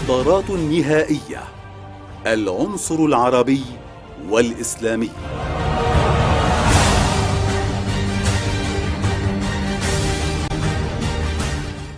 إصدارات نهائية: العنصر العربي والإسلامي.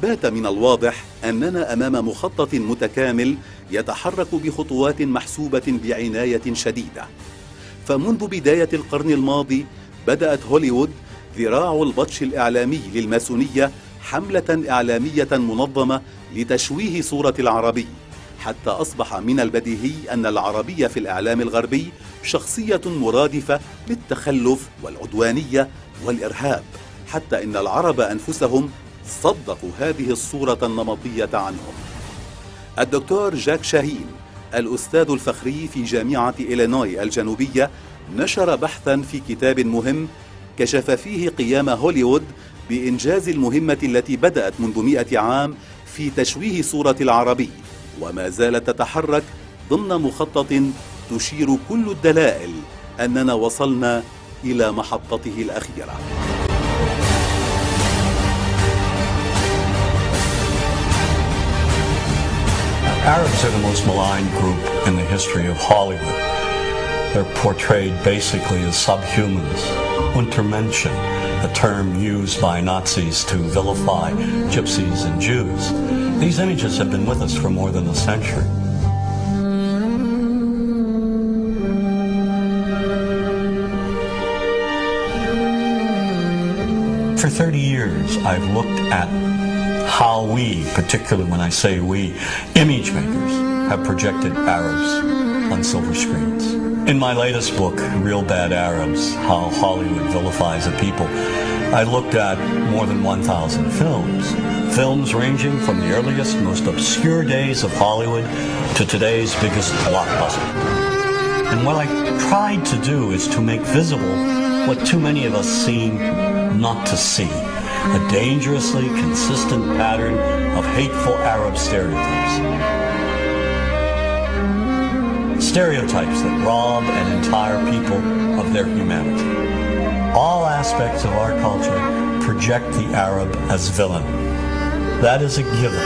بات من الواضح أننا أمام مخطط متكامل يتحرك بخطوات محسوبة بعناية شديدة. فمنذ بداية القرن الماضي بدأت هوليوود ذراع البطش الإعلامي للماسونية حملة إعلامية منظمة لتشويه صورة العربي، حتى أصبح من البديهي أن العربي في الإعلام الغربي شخصية مرادفة للتخلف والعدوانية والإرهاب، حتى إن العرب أنفسهم صدقوا هذه الصورة النمطية عنهم. الدكتور جاك شاهين الأستاذ الفخري في جامعة إلينوي الجنوبية نشر بحثا في كتاب مهم كشف فيه قيام هوليوود بإنجاز المهمة التي بدأت منذ 100 عام في تشويه صورة العربي، وما زالت تتحرك ضمن مخطط تشير كل الدلائل أننا وصلنا إلى محطته الأخيرة. Arabs are the most maligned group in the history of Hollywood. They're portrayed basically as subhumans. Untermenschen, a term used by Nazis to vilify gypsies and Jews. These images have been with us for more than a century. For 30 years, I've looked at how we, particularly when I say we, image makers, have projected Arabs on silver screens. In my latest book, Real Bad Arabs, How Hollywood Vilifies a People, I looked at more than 1,000 films. Films ranging from the earliest, most obscure days of Hollywood to today's biggest blockbuster. And what I tried to do is to make visible what too many of us seem not to see. A dangerously consistent pattern of hateful Arab stereotypes. Stereotypes that rob an entire people of their humanity. All aspects of our culture project the Arab as villain. That is a given.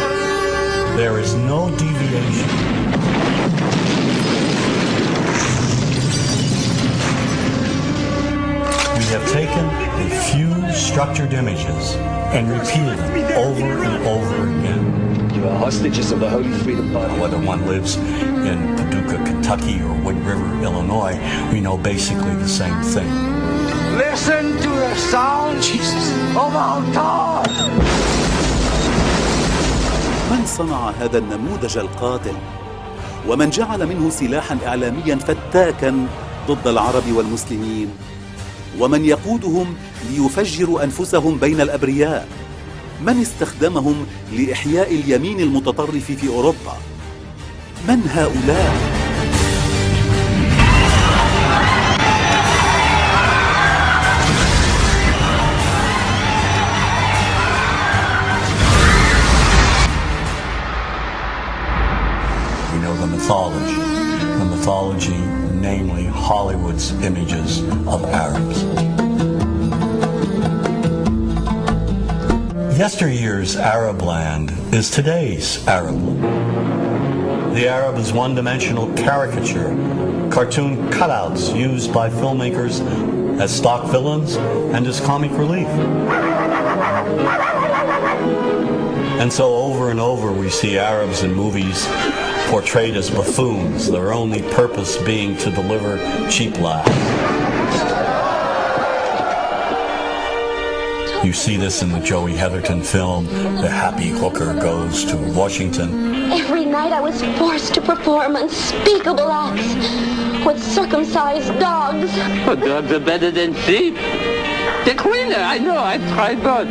There is no deviation. We have taken a few structured images and repeated them over and over again. You are hostages of the Holy Freedom Party. Whether one lives in Paducah, Kentucky or Wood River, Illinois, we know basically the same thing. Listen to the sound of our God. من صنع هذا النموذج القاتل؟ ومن جعل منه سلاحا إعلاميا فتاكا ضد العرب والمسلمين؟ ومن يقودهم ليفجروا أنفسهم بين الأبرياء؟ من استخدمهم لإحياء اليمين المتطرف في أوروبا؟ من هؤلاء؟ We know the mythology, namely Hollywood's images of Arabs. Yesteryear's Arab land is today's Arab land. The Arab is one-dimensional caricature, cartoon cutouts used by filmmakers as stock villains and as comic relief. And so over and over we see Arabs in movies portrayed as buffoons, their only purpose being to deliver cheap laughs. You see this in the Joey Heatherton film, The Happy Hooker Goes to Washington. Every night I was forced to perform unspeakable acts with circumcised dogs. Oh, dogs are better than sheep. They're cleaner, I know, I've tried both.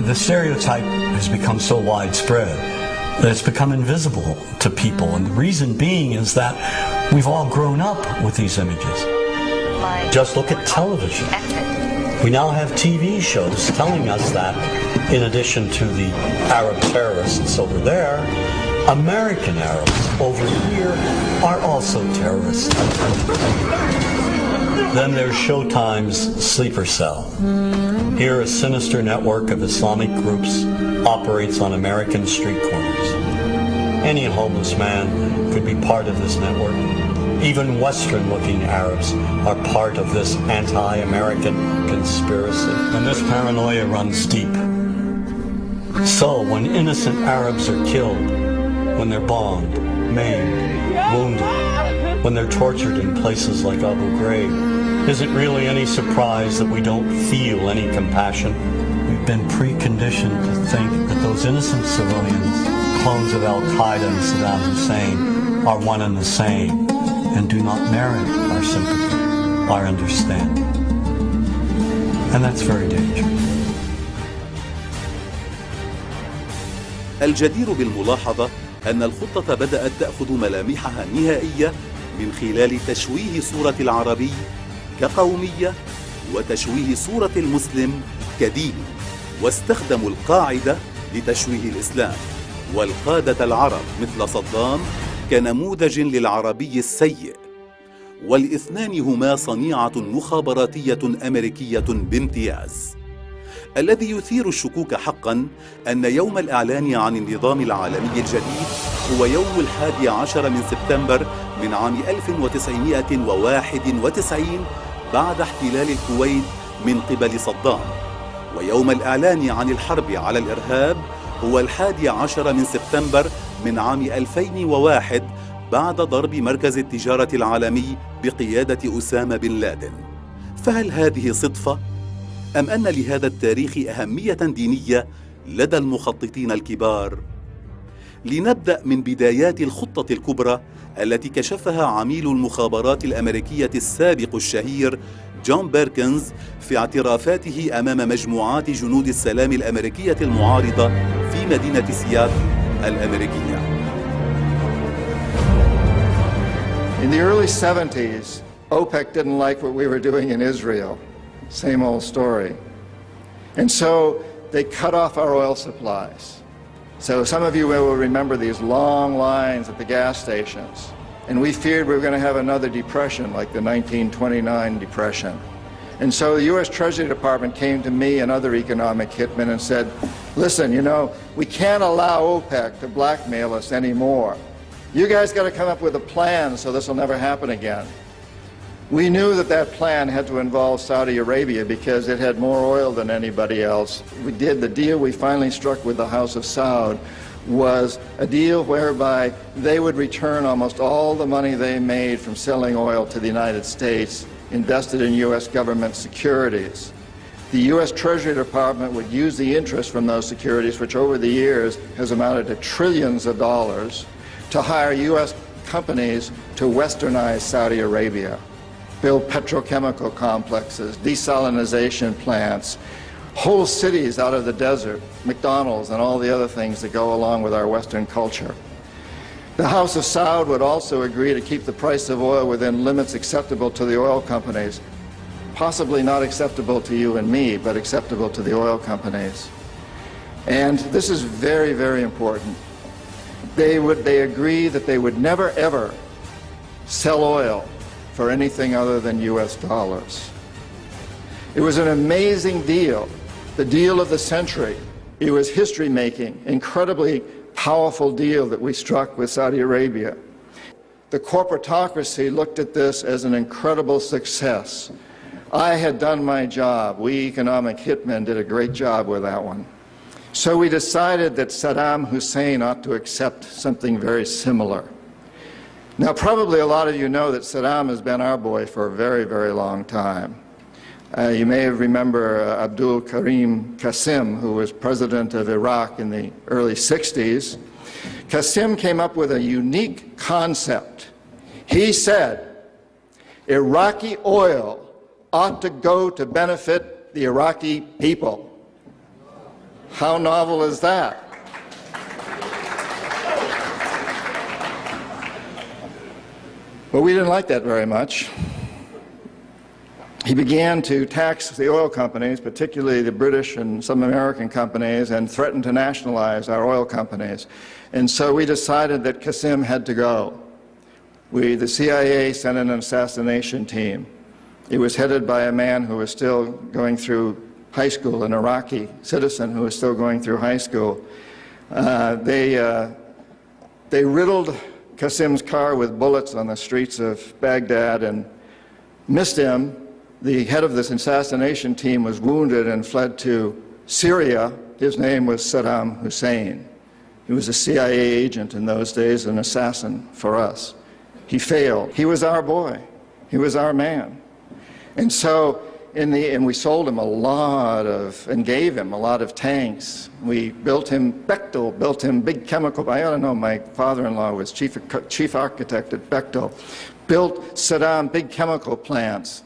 The stereotype has become so widespread that it's become invisible to people, and the reason being is that we've all grown up with these images. Just look at television. We now have TV shows telling us that, in addition to the Arab terrorists over there, American Arabs over here are also terrorists. Then there's Showtime's Sleeper Cell. Here, a sinister network of Islamic groups operates on American street corners. any homeless man could be part of this network. Even Western-looking Arabs are part of this anti-American conspiracy. And this paranoia runs deep. So when innocent Arabs are killed, when they're bombed, maimed, wounded, when they're tortured in places like Abu Ghraib, is it really any surprise that we don't feel any compassion? We've been preconditioned to think that those innocent civilians, clones of Al-Qaeda and Saddam Hussein, are one and the same and do not merit our sympathy, our understanding. And that's very dangerous. الجدير بالملاحظة أن الخطة بدأت تأخذ ملامحها النهائية من خلال تشويه صورة العربي كقومية وتشويه صورة المسلم كدين، واستخدموا القاعدة لتشويه الإسلام والقادة العرب مثل صدام كنموذج للعربي السيء، والاثنان هما صنيعة مخابراتية أمريكية بامتياز. الذي يثير الشكوك حقا أن يوم الإعلان عن النظام العالمي الجديد هو يوم 11 من سبتمبر من عام 1991 بعد احتلال الكويت من قبل صدام، ويوم الإعلان عن الحرب على الإرهاب هو 11 من سبتمبر من عام 2001 بعد ضرب مركز التجارة العالمي بقيادة أسامة بن لادن. فهل هذه صدفة؟ أم أن لهذا التاريخ أهمية دينية لدى المخططين الكبار؟ لنبدأ من بدايات الخطة الكبرى التي كشفها عميل المخابرات الأمريكية السابق الشهير جون بيركنز في اعترافاته أمام مجموعات جنود السلام الأمريكية المعارضة في مدينة سياتل الأمريكية. In the early 70s, OPEC didn't like what we were doing in Israel. Same old story. And so they cut off our oil supplies. So some of you will remember these long lines at the gas stations. And we feared we were going to have another depression like the 1929 depression. And so the U.S. Treasury Department came to me and other economic hitmen and said, listen, you know, we can't allow OPEC to blackmail us anymore. You guys got to come up with a plan so this will never happen again. We knew that that plan had to involve Saudi Arabia because it had more oil than anybody else. The deal we finally struck with the House of Saud was a deal whereby they would return almost all the money they made from selling oil to the United States, invested in U.S. government securities. The U.S. Treasury Department would use the interest from those securities, which over the years has amounted to trillions of dollars, to hire U.S. companies to westernize Saudi Arabia, build petrochemical complexes, desalinization plants, whole cities out of the desert, McDonald's and all the other things that go along with our Western culture. The House of Saud would also agree to keep the price of oil within limits acceptable to the oil companies, possibly not acceptable to you and me, but acceptable to the oil companies. And this is very, very important. They agree that they would never, ever sell oil for anything other than U.S. dollars. It was an amazing deal, the deal of the century. It was history-making, incredibly powerful deal that we struck with Saudi Arabia. The corporatocracy looked at this as an incredible success. I had done my job. We economic hitmen did a great job with that one. So we decided that Saddam Hussein ought to accept something very similar. Now, probably a lot of you know that Saddam has been our boy for a very, very long time. You may remember Abdul Karim Qasim, who was president of Iraq in the early 60s. Qasim came up with a unique concept. He said, Iraqi oil ought to go to benefit the Iraqi people. How novel is that? But we didn't like that very much. He began to tax the oil companies, particularly the British and some American companies, and threatened to nationalize our oil companies. And so we decided that Qasim had to go. The CIA sent in an assassination team. It was headed by a man who was still going through high school, an Iraqi citizen who was still going through high school. They They riddled Qasim's car with bullets on the streets of Baghdad and missed him. The head of this assassination team was wounded and fled to Syria. His name was Saddam Hussein. He was a CIA agent in those days, an assassin for us. He failed. He was our boy. He was our man. And so, and we sold him a lot of, and gave him a lot of tanks. We built him, Bechtel built him big chemical, I ought to know, my father-in-law was chief architect at Bechtel, built Saddam big chemical plants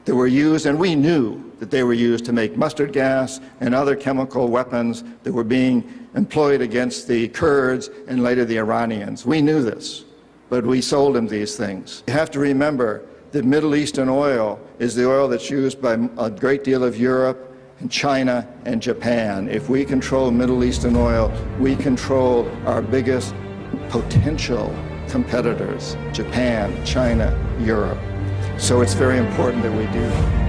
that were used, and we knew that they were used to make mustard gas and other chemical weapons that were being employed against the Kurds and later the Iranians. We knew this, but we sold him these things. You have to remember that Middle Eastern oil is the oil that's used by a great deal of Europe and China and Japan. If we control Middle Eastern oil, we control our biggest potential competitors, Japan, China, Europe. So it's very important that we do that.